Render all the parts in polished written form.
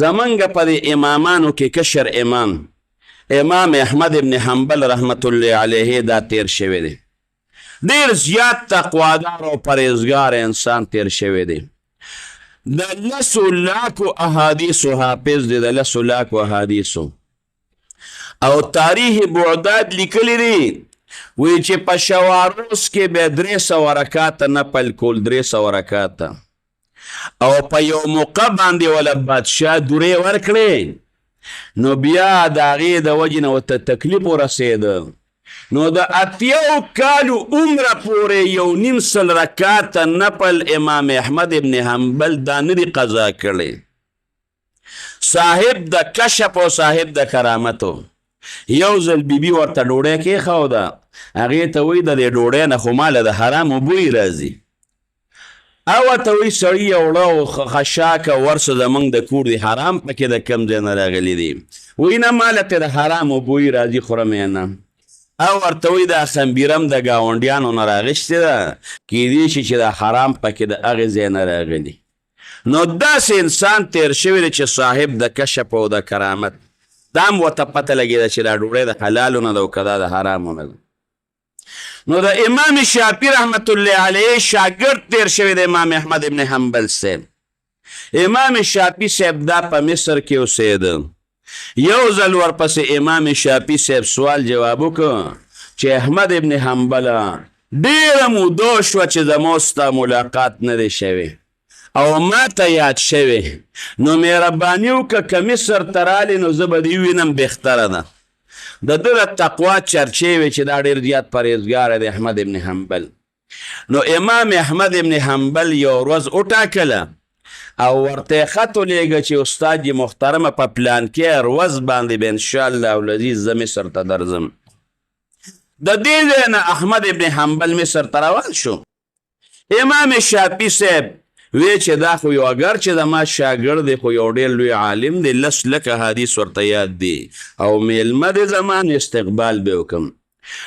زمنګ په امامانو کې کشر امام احمد ابن حنبل رحمت الله علیه دا تیر شوی دی. ډیر زیات تقوادار او پرهیزګار انسان تیر شوی دی. د 10 لاکو احادیثو حافظ دی، د 10 لاکو احادیثو. او تاریخ بغداد لیکلی دی وی چې په شواروس کې به 300 رکعات نفل کول، 300 رکعات. او په یو موقع باندې ولا بادشاه دورې ورکړې، نو بیا د هغې د وجې نه ورته تکلیف ورسېده، نو د 80 کالو عمره پورې 1.5 رکعات نفل امام احمد ابن حنبل دا نه دي قضا کړی. صاحب د کشف او صاحب د کرامتو یو ځل بیبي ورته ډوډۍ کېښوده، هغې ته وایي د دې ډوډۍ نه خو ماله د حرامو بوی راځي. او ورته وایي سړي یوړه او خشاکه ورسه زموږ د کور دی، حرام پکې د کوم ځای نه راغلی دی. وایي نه ماله ته د حرامو بوی راځي، خورم یې نه. او ورته وایي دا خنبیرم د ګاونډیانو نه راغشتې ده، کیدای شي چې د حرام پکې د هغې ځای نه راغلي. نو داسې انسان تیر شوی دی چې صاحب د کشف او د کرامت، دا هم ورته پته لګېده چې دا ډوډۍ د حلالو نه ده او که دا د حرامو نه ده. نو د امام شافعي رحمت الله علیه شاګرد تیر شوی د امام احمد ابن حنبل صاحب. امام شافعي صاحب دا په مصر کې اوسېده. یو ځل ورپسې امام شافعي صاحب سوال جواب وکړه چې احمد ابن حنبل ډېره موده شوه چې زما ستا ملاقات نه دی شوی او ما ته یاد شوی، نو مهرباني وکړه که مصر ته رالې نو زه به دې ووینم بهتره ده. د ده د تقوا چرچې وې چې دا ډېر زیات پرهیزګاره دی احمد ابن حنبل. نو امام احمد ابن حنبل یو ورځ وټاکله او ورته خط ولیږه چې استاد محترمه په پلانکې ورځ باندې به انشاءالله العزیز زه مصر ته درځم. د دې ځای نه احمد ابن حنبل مصر ته روان شو. امام شافعي صاحب وی چې دا خو یو اگر چې زما شاګرد دی خو یو ډېر لوی عالم دی، 10 لکه حدیث ورته یاد دی او میلمه د زمان استقبال به وکم.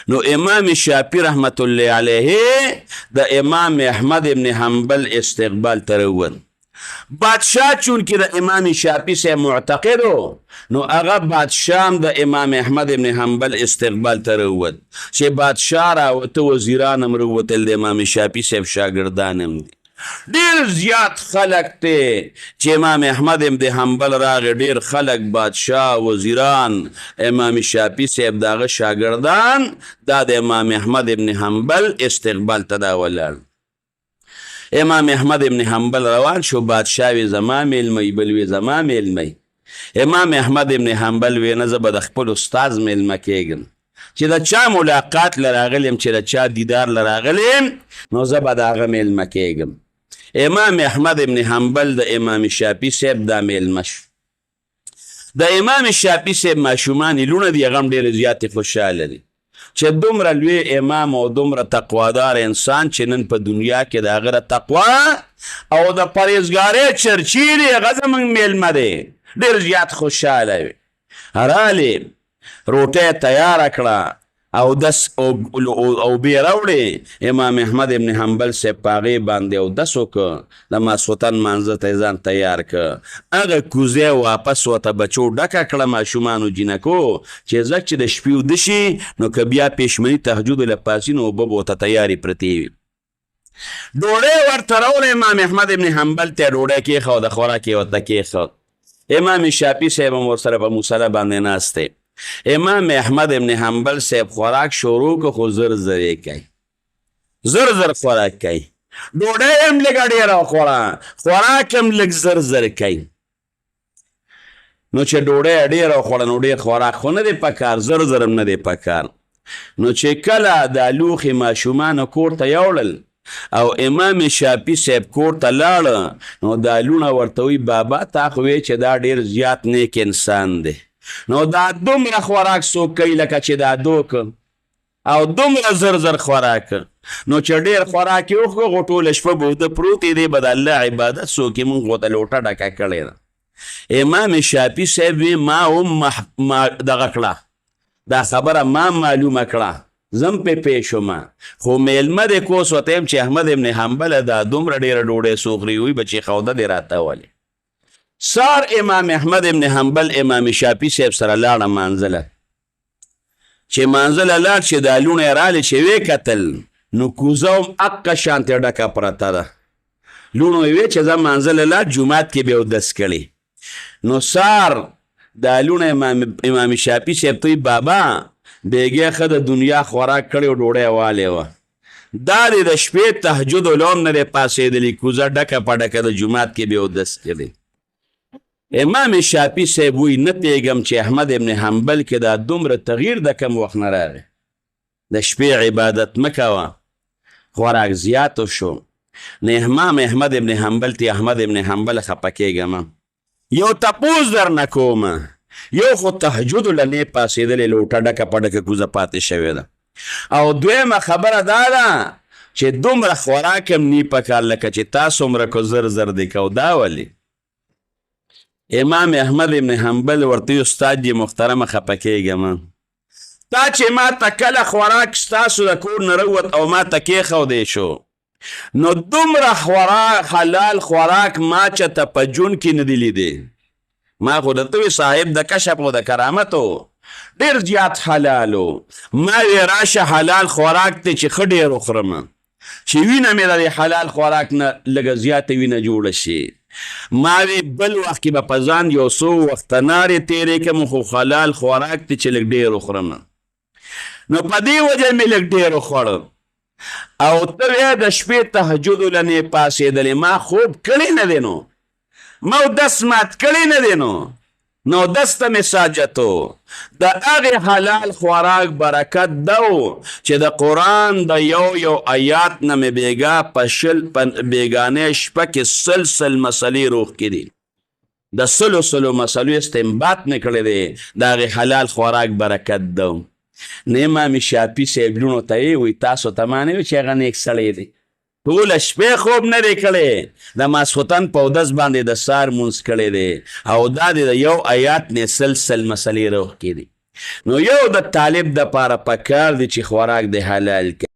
نو امام شافعي رحمت الله علیه د امام احمد ابن حنبل استقبال ته راووت. بادشاه چونکې د امام شافعي صاحب معتقد نو هغه بادشاه هم د امام احمد ابن حنبل استقبال ته راووت چې بادشاه راوته، وزیران هم راوتل، د امام شافعي صاحب شاګردان هم دي. ډېر زیات خلک دی چې امام احمد ابن حنبل راغی، ډېر خلک بادشاه، وزیران، امام شافعي صاحب د هغه شاګردان دا د امام احمد ابن حنبل استقبال ته دا ولاړ. امام احمد ابن حنبل روان شو، بادشاه وی زما میلمه، بل وی زما میلمه. امام احمد ابن حنبل وی نه زه به د خپل استاذ میلمه کېږم چې د چا ملاقات لراغلیم، چې د چا دیدار لراغلیم، نو زه به د هغه میلمه کېږم. امام احمد ابن حنبل د امام شافعي صاحب دا میلمه شو. د امام شافعي صاحب ماشومان لونه دي، هغه هم ډېرې زیاتې خوشحاله دي چې دومره لوی امام او دومره تقوادار انسان چې نن په دنیا کې د هغه د تقوا او د پرهیزګارۍ چرچې دي، هغه زموږ میلمه دی. ډېر زیات خوشحاله وي. رالې روټۍ تیاره کړه او دس او بیا راوړې. امام احمد ابن حنبل صاحب په هغې باندې اودس وکړه، د ماسخوتن مانځه ته یې ځان تیار کړه. هغه کوزه واپس ورته بچو ډکه کړه، ماشومانو جینکو چې ځکه چې د شپې وده شي نو که بیا پېشمني تهجد له پاسي نو اوبه به ورته تیارې پرتې وي. ډوډۍ ورته راوړه، امام احمد ابن حنبل ته ډوډۍ کېښوده، خوراک یې ورته کېښود. امام شافعي صاحب هم ورسره په مصله باندې ناست دی. امام احمد ابن حنبل صاحب خوراک شروع که خو زر زر یې کوي، زر زر خوراک کوي. ډوډۍ هم لږه ډېره وخوړه، خوراک هم لږ زر زر کوي. نو چې ډوډۍ ډېره وخوړه نو ډېر خوراک خو نه دی پکار، زر زر هم نه دی پکار. نو چې کله دا لوښي ماشومانو کور ته یوړل او امام شافعي صاحب کور ته لاړه، نو دا لونه ورته وایي بابا تا خو وایې چې دا ډېر زیات نیک انسان دی، نو دا دومره خوراک څوک کوي لکه چې دا دوک او دومره زر زر خوراک. نو چې ډېر خوراک یې وخوړه خو ټوله شپه به اوده پروت دی، به د الله عبادت څوک یې مونږ ورته لوټه ډکه کړې ده. امام شافعي صاحب وی ما هم دغه کړه، دا خبره ما معلومه کړه، زم په پې شوم، خو میلمه دې کوس ورته یم چې احمد ابن حنبل دا دومره ډېره ډوډۍ څوک خوري، وایي به چې خوده دې راته ولې. سار امام احمد ابن حنبل امام شافعي صاحب سره لاړه مانځله چې مانځله لاړ چې دا لوڼه یې راغلې چې ویې کتل نو کوزه هم اقه شانتې ډکه پرته ده. لوڼو یې ویې چې زه مانځله لاړ جومات کې به یې اودس کړې. نو سار دا لوڼه امام شافعي صاحب ته بابا بیګې ښه د دنیا خوراک کړې و ډوډۍ والې وه دا دې د شپې تهجد علوم نه دی پاڅېدلي کوزه ډکه په ډکه د جومات کې به اودس کړې. امام شافعي صاحب وایي نه پوهېږم چې احمد ابن حنبل کې دا دومره تغییر د کم وخت نه راغی. د شپې عبادت مه کوه خوراک زیاتو شو. نو امام احمد ابن حنبل ته احمد ابن حنبل خفه کېږم یو تپوس در نه کوم یو خو تهجد له نه پاڅېدلې لوټه ډکه په ډکه کوزه پاتې شوې ده او دویمه خبره دا ده چې دومره خوراک هم نی پکار لکه چې تاسو عمره کو زر زر دی کو دا ولې. امام احمد ابن حنبل ورته استاد دی محترمه خفه کېږم تا چې ما ته کله خوراک ستاسو د کور نه روت او ما ته کېښودی شو نو دومره حلال خوراک ما چته په جون کې نه دی لیدی. ما خو درته وی صاحب د کشف او د کرامتو ډېر زیات حلالو ما وی راشه حلال خوراک ته چې ښه ډېر وخورم چې وینه مې د حلال خوراک نه لږه زیاته وینه جوړه شي. ما وی بل وخت کې به په ځان یو څو وخته نارې تېرې کړم خو حلال خوراک ته چې لږ ډېر وخورم نو په دې وجه مې لږ ډېر وخوړ او ته وی د شپې تهجد له نه پاڅېدلې ما خوب کړی نه دی نو ما اودس مات کړی نه دی نو اودس ته مې ساجتو د هغې حلال خوراک برکت ده چې د قرآن د یو آیات نه مې بېګا په شل بېګانۍ شپه کې سل مسلې روغ کړي د سلو مسلو استنباط مې کړی دی د هغې حلال خوراک برکت ده. نه امام شافعي صاحب لوڼو ته یې وایي تاسو ته ما نه وي چې هغه نیک سړی دی ټوله شپې خوب نه دی کړی د ماسخوتن په اودس باندې د سار مونځ کړی دی او دا د یو آیات نه سل مسلې روغ کړي. نو یو د طالب دپاره پکار دی چې خوراک د حلال